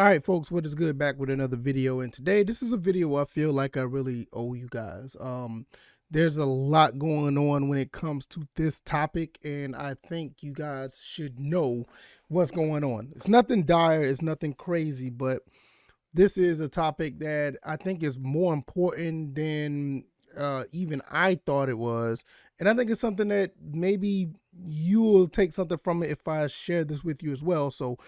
All right, folks, what is good? Back with another video, and today this is a video I feel like I really owe you guys. There's a lot going on when it comes to this topic, and I think you guys should know what's going on. It's nothing dire, it's nothing crazy, but this is a topic that I think is more important than even I thought it was, and I think it's something that maybe you will take something from it if I share this with you as well. So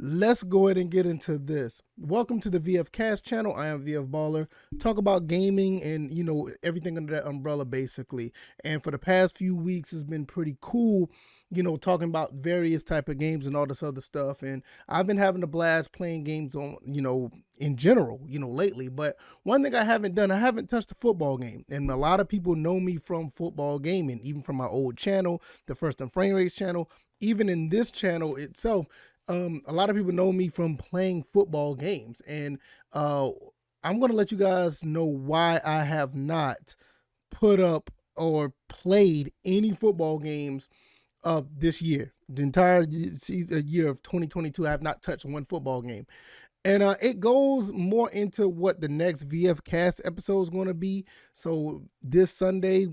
let's go ahead and get into this. Welcome to the VF Cast channel. I am VF Baller. Talk about gaming and everything under that umbrella basically. And for the past few weeks, it's been pretty cool. Talking about various type of games and all this other stuff. And I've been having a blast playing games on in general lately. But one thing I haven't done, I haven't touched a football game. And a lot of people know me from football gaming, even from my old channel, the First and Frame Race channel, even in this channel itself. A lot of people know me from playing football games, and I'm going to let you guys know why I have not put up or played any football games this year. The entire year of 2022, I have not touched one football game. And it goes more into what the next VF Cast episode is going to be. So this Sunday,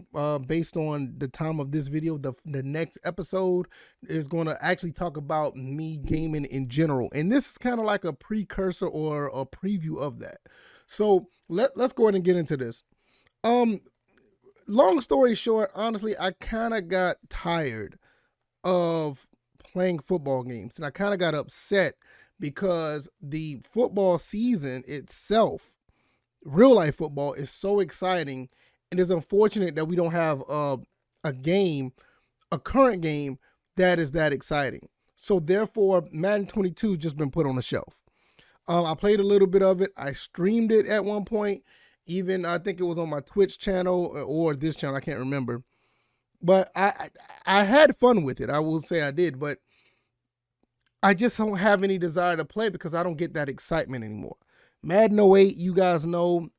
based on the time of this video, the next episode is going to actually talk about me gaming in general. And this is kind of like a precursor or a preview of that. So let's go ahead and get into this. Long story short, honestly, I kind of got tired of playing football games, and I kind of got upset because the football season itself, real life football, is so exciting, and it's unfortunate that we don't have a current game that is that exciting. So therefore, Madden 22 just been put on the shelf. I played a little bit of it. I streamed it at one point. Even I think it was on my Twitch channel or this channel. I can't remember. But I had fun with it. I will say I did, but I just don't have any desire to play because I don't get that excitement anymore. Madden 08, you guys know,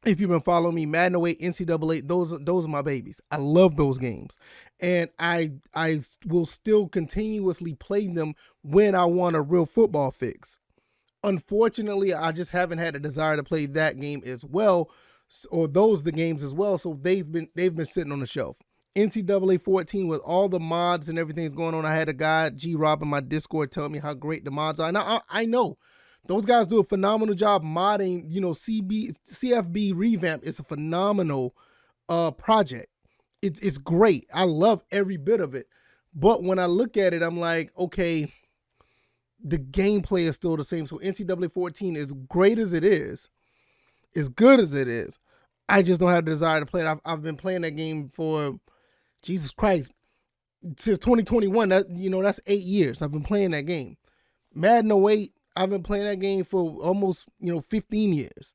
if you've been following me, Madden 08, NCAA, those are my babies. I love those games. And I will still continuously play them when I want a real football fix. Unfortunately, I just haven't had a desire to play that game as well, or the games as well. So they've been sitting on the shelf. NCAA 14 with all the mods and everything's going on. I had a guy, G-Rob, in my Discord tell me how great the mods are. Now, I know those guys do a phenomenal job modding. CFB revamp is a phenomenal project. It's great. I love every bit of it. But when I look at it, I'm like, okay, the gameplay is still the same. So NCAA 14, as great as it is, as good as it is, I just don't have the desire to play it. I've been playing that game for, Jesus Christ, since 2021, that's 8 years I've been playing that game. Madden 08, I've been playing that game for almost, 15 years.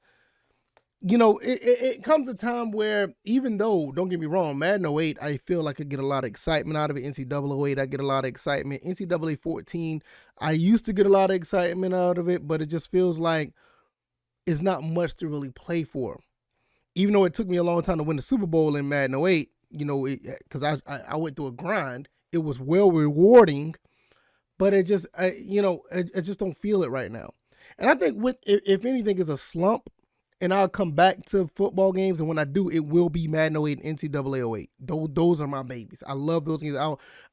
It comes a time where, even though, don't get me wrong, Madden 08, I feel like I get a lot of excitement out of it. NCAA 08, I get a lot of excitement. NCAA 14, I used to get a lot of excitement out of it, but it just feels like it's not much to really play for. Even though it took me a long time to win the Super Bowl in Madden 08, because I went through a grind. It was well rewarding, but I just don't feel it right now. And I think if anything is a slump, and I'll come back to football games, and when I do, it will be Madden 08 and NCAA 08. Those are my babies. I love those games.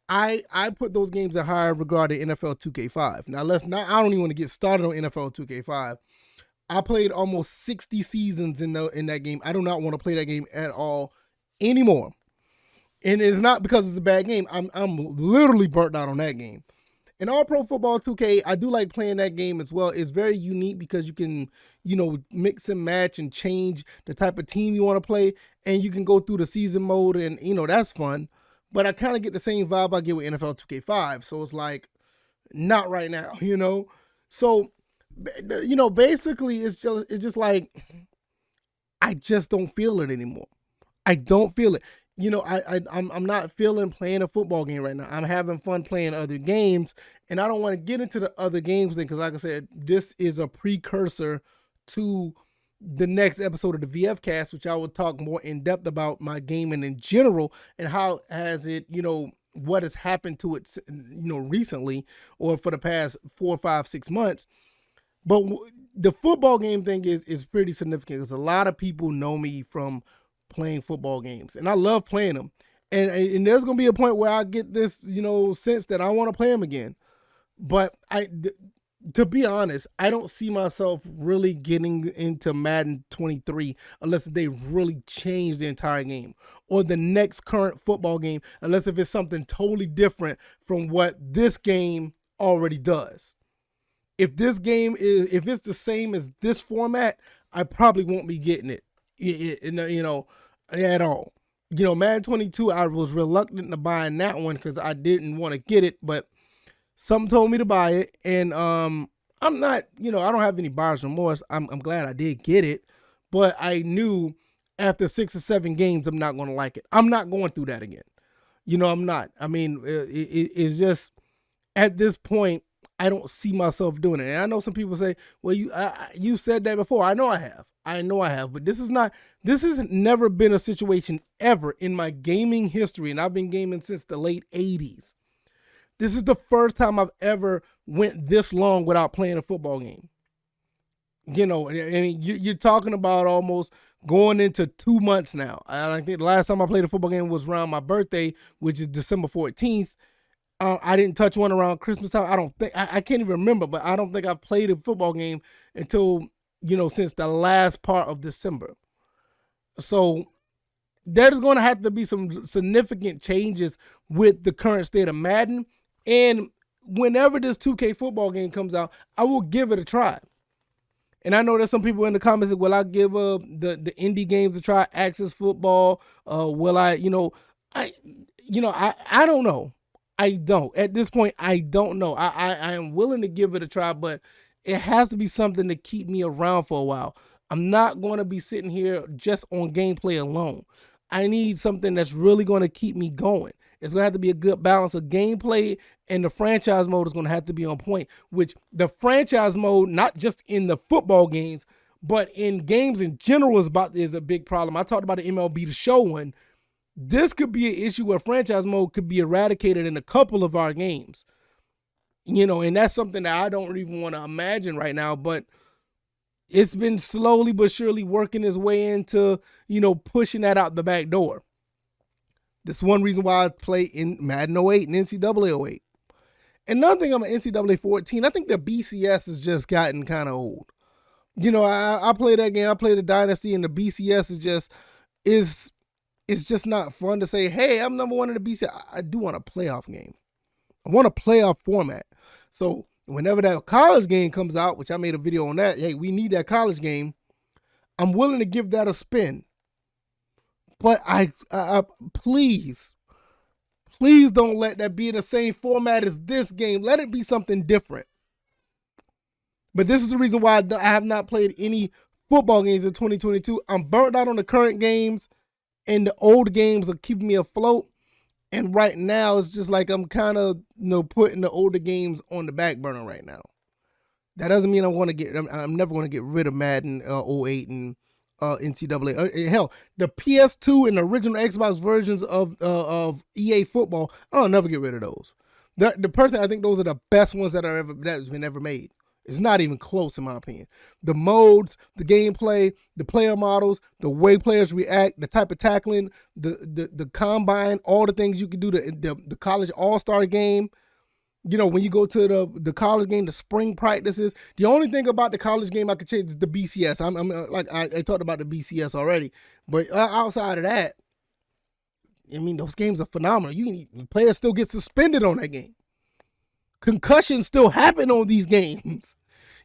I put those games at higher regard than NFL 2K5. Now I don't even want to get started on NFL 2K5. I played almost 60 seasons in that game. I do not want to play that game at all anymore. And it's not because it's a bad game. I'm literally burnt out on that game. And All Pro Football 2K, I do like playing that game as well. It's very unique because you can, mix and match and change the type of team you want to play. And you can go through the season mode and, that's fun. But I kind of get the same vibe I get with NFL 2K5. So it's like, not right now, So, basically it's just like, I just don't feel it anymore. I don't feel it. I'm not feeling playing a football game right now. I'm having fun playing other games, and I don't want to get into the other games thing because, like I said, this is a precursor to the next episode of the VF Cast, which I will talk more in depth about my gaming in general and how has it, what has happened to it, recently or for the past 4, 5, 6 months. But the football game thing is pretty significant because a lot of people know me from playing football games, and I love playing them. And there's gonna be a point where I get this, sense that I want to play them again. But to be honest, I don't see myself really getting into Madden 23 unless they really change the entire game or the next current football game, unless if it's something totally different from what this game already does. If this game if it's the same as this format, I probably won't be getting it, at all. Madden 22, I was reluctant to buying that one because I didn't want to get it, but something told me to buy it, and I'm not, I don't have any buyer's remorse. I'm glad I did get it, but I knew after 6 or 7 games I'm not going to like it. I'm not going through that again. I'm not. I mean, it's just at this point I don't see myself doing it. And I know some people say, "Well, you said that before." I know I have, but this has never been a situation ever in my gaming history, and I've been gaming since the late 80s. This is the first time I've ever went this long without playing a football game. And you're talking about almost going into 2 months now. I think the last time I played a football game was around my birthday, which is December 14th. I didn't touch one around Christmas time. I can't even remember, but I don't think I've played a football game until, since the last part of December. So there's going to have to be some significant changes with the current state of Madden. And whenever this 2K football game comes out, I will give it a try. And I know there's some people in the comments that, will I give the indie games a try, Access Football? Will I, I don't know. I don't. At this point, I don't know. I am willing to give it a try, but it has to be something to keep me around for a while. I'm not going to be sitting here just on gameplay alone. I need something that's really going to keep me going. It's going to have to be a good balance of gameplay, and the franchise mode is going to have to be on point, which the franchise mode, not just in the football games, but in games in general is a big problem. I talked about the MLB The Show one. This could be an issue where franchise mode could be eradicated in a couple of our games. And that's something that I don't even want to imagine right now, but it's been slowly but surely working its way into, pushing that out the back door. This is one reason why I play in Madden 08 and NCAA 08. Another thing, I'm an NCAA 14. I think the BCS has just gotten kind of old. I play that game. I play the Dynasty, and the BCS it's just not fun to say, hey, I'm number one in the BCS. I do want a playoff game. I want a playoff format. So whenever that college game comes out, which I made a video on that, hey, we need that college game, I'm willing to give that a spin. But I please don't let that be in the same format as this game. Let it be something different. But this is the reason why I have not played any football games in 2022. I'm burnt out on the current games, and the old games are keeping me afloat. And right now, it's just like I'm kind of, putting the older games on the back burner right now. That doesn't mean I'm never going to get rid of Madden 08 and NCAA. Hell, the PS2 and the original Xbox versions of EA Football, I'll never get rid of those. The person, I think those are the best ones that's been ever made. It's not even close, in my opinion. The modes, the gameplay, the player models, the way players react, the type of tackling, the combine, all the things you can do, the college all-star game. When you go to the college game, the spring practices. The only thing about the college game I could change is the BCS. I talked about the BCS already, but outside of that, those games are phenomenal. Players still get suspended on that game. Concussions still happen on these games,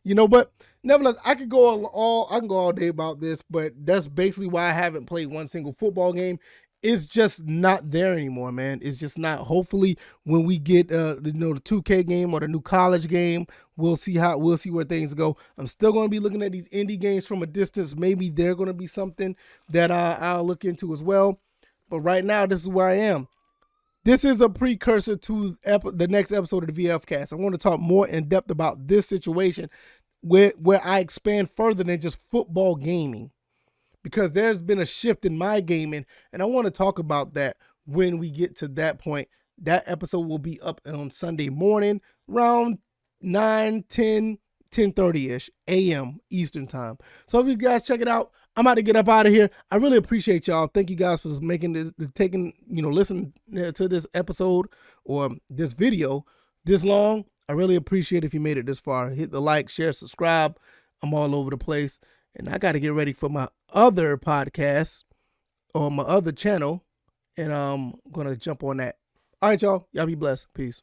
but nevertheless, I can go all day about this, but that's basically why I haven't played one single football game. It's just not there anymore, man. It's just not. Hopefully when we get the 2K game or the new college game, we'll see where things go. I'm still going to be looking at these indie games from a distance. Maybe they're going to be something that I'll look into as well. But right now, this is where I am. This is a precursor to the next episode of the VF Cast. I want to talk more in depth about this situation where I expand further than just football gaming, because there's been a shift in my gaming, and I want to talk about that when we get to that point. That episode will be up on Sunday morning around 9, 10, 10:30ish a.m. Eastern time. So if you guys check it out, I'm about to get up out of here. I really appreciate y'all. Thank you guys for making this, listen to this episode or this video this long. I really appreciate if you made it this far. Hit the like, share, subscribe. I'm all over the place. And I got to get ready for my other podcast or my other channel. And I'm going to jump on that. All right, y'all. Y'all be blessed. Peace.